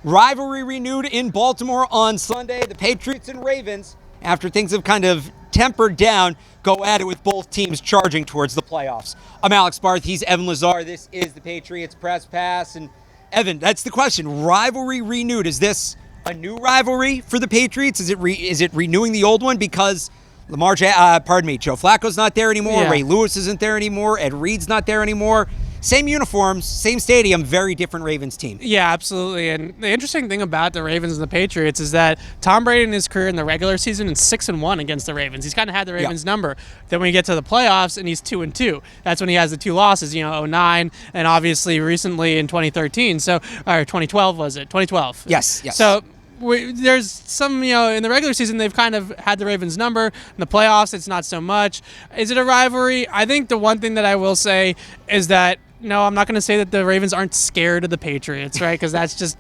Rivalry renewed in Baltimore on Sunday. The Patriots and Ravens, after things have kind of tempered down, go at it with both teams charging towards the playoffs. I'm Alex Barth. He's Evan Lazar. This is the Patriots Press Pass. And Evan, that's the question. Rivalry renewed. Is this a new rivalry for the Patriots? Is it renewing the old one because Joe Flacco's not there anymore. Yeah. Ray Lewis isn't there anymore. Ed Reed's not there anymore. Same uniforms, same stadium, very different Ravens team. Yeah, absolutely. And the interesting thing about the Ravens and the Patriots is that Tom Brady in his career in the regular season is 6-1 against the Ravens. He's kind of had the Ravens number. Then when you get to the playoffs and he's 2-2, that's when he has the two losses, 2009 and obviously recently in 2013. So, or 2012 was it? 2012. Yes. So there's some, in the regular season, they've kind of had the Ravens number. In the playoffs, it's not so much. Is it a rivalry? I think the one thing that I will say is that, no, I'm not going to say that the Ravens aren't scared of the Patriots, right? Because that's just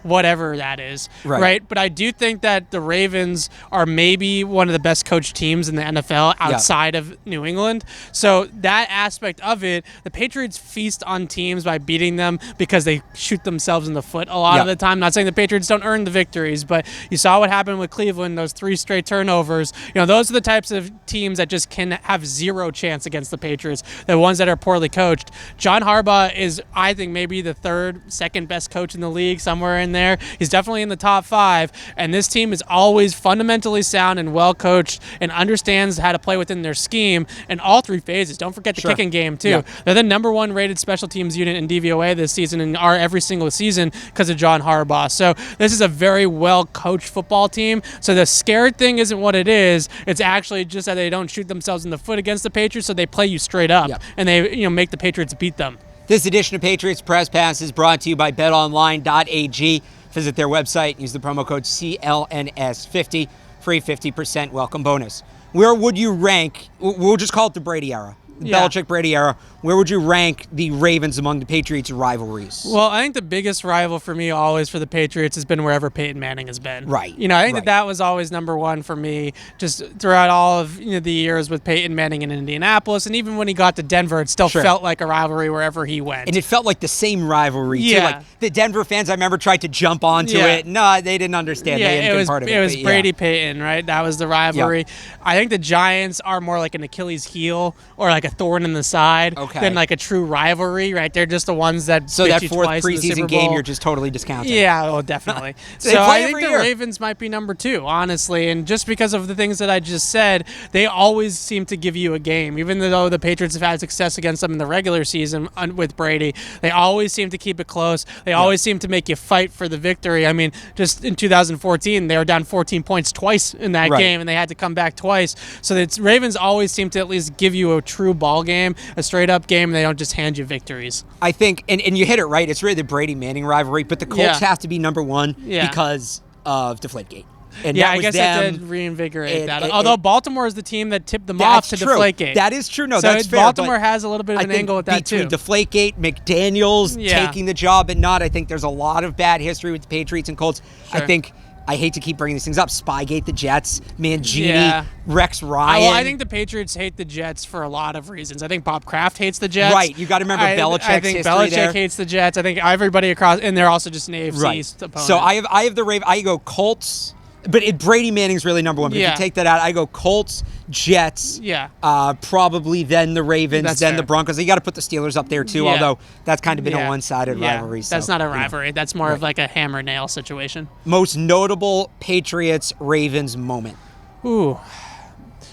whatever that is, right? But I do think that the Ravens are maybe one of the best coached teams in the NFL outside of New England. So that aspect of it, the Patriots feast on teams by beating them because they shoot themselves in the foot a lot of the time. Not saying the Patriots don't earn the victories, but you saw what happened with Cleveland, those 3 straight turnovers. Those are the types of teams that just can have zero chance against the Patriots, the ones that are poorly coached. John Harbaugh is, I think, maybe the second best coach in the league, somewhere in there. He's definitely in the top 5, and this team is always fundamentally sound and well coached and understands how to play within their scheme in all 3 phases. Don't forget the kicking game too. They're the number 1 rated special teams unit in DVOA this season and are every single season because of John Harbaugh. So this is a very well coached football team. So the scared thing isn't what it is. It's actually just that they don't shoot themselves in the foot against the Patriots, so they play you straight up and they make the Patriots beat them. This edition of Patriots Press Pass is brought to you by betonline.ag. Visit their website, use the promo code CLNS50, free 50% welcome bonus. Where would you rank, we'll just call it the Brady era, the Belichick-Brady era, where would you rank the Ravens among the Patriots' rivalries? Well, I think the biggest rival for me always for the Patriots has been wherever Peyton Manning has been. Right. I think that was always number 1 for me just throughout all of the years with Peyton Manning in Indianapolis. And even when he got to Denver, it still felt like a rivalry wherever he went. And it felt like the same rivalry, too. Like the Denver fans, I remember, tried to jump onto it. No, they didn't understand. They hadn't been part of it. It was Brady-Peyton, right? That was the rivalry. I think the Giants are more like an Achilles heel or like a thorn in the side than like a true rivalry, right? They're just the ones that so that you 4th preseason game you're just totally discounting. Yeah, well, definitely. So I think the Ravens might be number 2, honestly, and just because of the things that I just said, they always seem to give you a game. Even though the Patriots have had success against them in the regular season with Brady, they always seem to keep it close. They always seem to make you fight for the victory. I mean, just in 2014, they were down 14 points twice in that game, and they had to come back twice. So the Ravens always seem to at least give you a true ball game, a straight-up game, and they don't just hand you victories. I think, and you hit it right, it's really the Brady-Manning rivalry, but the Colts have to be number 1 because of Deflategate. And I guess that did reinvigorate that. Although Baltimore is the team that tipped them off to Deflategate. That is true. No, so that's fair. Baltimore has a little bit of an angle with that between too. Deflategate, McDaniels taking the job and not, I think there's a lot of bad history with the Patriots and Colts. Sure. I hate to keep bringing these things up. Spygate, the Jets, Mangini, Rex Ryan. Well, I think the Patriots hate the Jets for a lot of reasons. I think Bob Kraft hates the Jets. Right. You got to remember Belichick's history. I think Belichick hates the Jets. I think everybody across, and they're also just an AFC East opponent. So I have the Ravens. I go Colts. But Brady Manning's really number 1. But if you take that out, I go Colts, Jets, probably then the Ravens, then the Broncos. You got to put the Steelers up there too, although that's kind of been a one-sided rivalry. So, that's not a rivalry. That's more of like a hammer-nail situation. Most notable Patriots-Ravens moment. Ooh.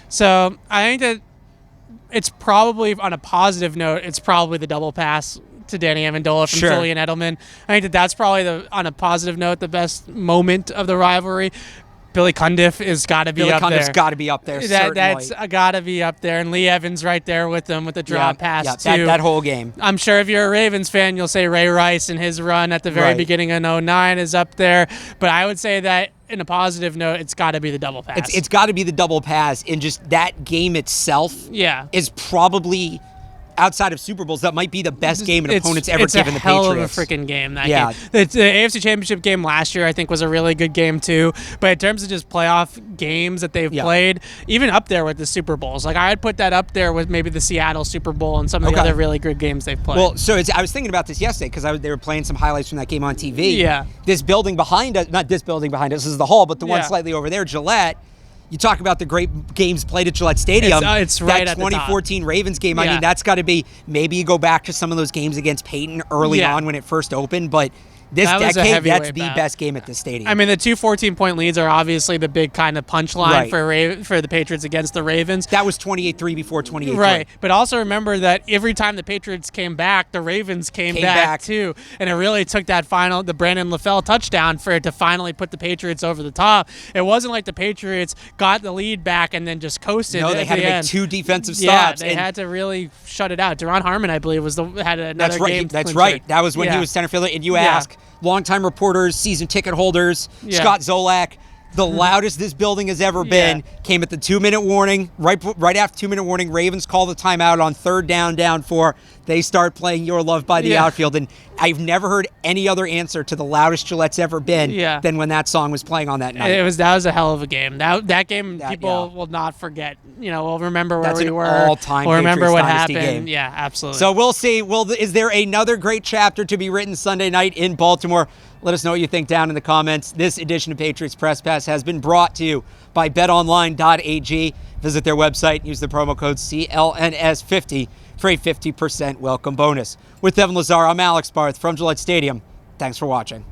So I think that it's probably, on a positive note, it's probably the double pass to Danny Amendola from Julian Edelman. I think that's probably, on a positive note, the best moment of the rivalry. Billy Cundiff has got to be up there. Billy Cundiff's got to be up there, certainly. That's got to be up there. And Lee Evans right there with them with the drop pass, too. That whole game. I'm sure if you're a Ravens fan, you'll say Ray Rice and his run at the very beginning of 2009 is up there. But I would say that, in a positive note, it's got to be the double pass. It's got to be the double pass. And just that game itself is probably outside of Super Bowls, that might be the best game an opponent's ever given the Patriots. It's a hell of a freaking game, that game. The AFC Championship game last year, I think, was a really good game, too. But in terms of just playoff games that they've played, even up there with the Super Bowls. Like, I'd put that up there with maybe the Seattle Super Bowl and some of the other really good games they've played. Well, so I was thinking about this yesterday because they were playing some highlights from that game on TV. Yeah. This building behind us, not this building behind us, this is the hall, but the one slightly over there, Gillette. You talk about the great games played at Gillette Stadium. It's right that at the top. 2014 Ravens game. I mean, that's got to be, maybe you go back to some of those games against Peyton early on when it first opened, but this decade, that's the best game at this stadium. I mean, the 2 14-point leads are obviously the big kind of punchline for the Patriots against the Ravens. That was 28-3 before 28-3. Right, but also remember that every time the Patriots came back, the Ravens came back too. And it really took that the Brandon LaFell touchdown for it to finally put the Patriots over the top. It wasn't like the Patriots got the lead back and then just coasted. No, they had to make 2 defensive stops. Yeah, they had to really shut it out. Deron Harmon, I believe, had another game. That's right. That was when he was center fielder. And you ask longtime reporters, season ticket holders, Scott Zolak, the loudest this building has ever been, came at the 2-minute warning. Right after 2-minute warning, Ravens call the timeout on 3rd down 4. They start playing Your Love by the Outfield. And I've never heard any other answer to the loudest Gillette's ever been than when that song was playing on that night. That was a hell of a game. That game, people will not forget. We'll remember where we were. That's an all-time We'll remember Patriots what dynasty happened. game. Yeah, absolutely. So we'll see. Is there another great chapter to be written Sunday night in Baltimore? Let us know what you think down in the comments. This edition of Patriots Press Pass has been brought to you by betonline.ag. Visit their website. Use the promo code CLNS50 for a 50% welcome bonus. With Devin Lazar, I'm Alex Barth from Gillette Stadium. Thanks for watching.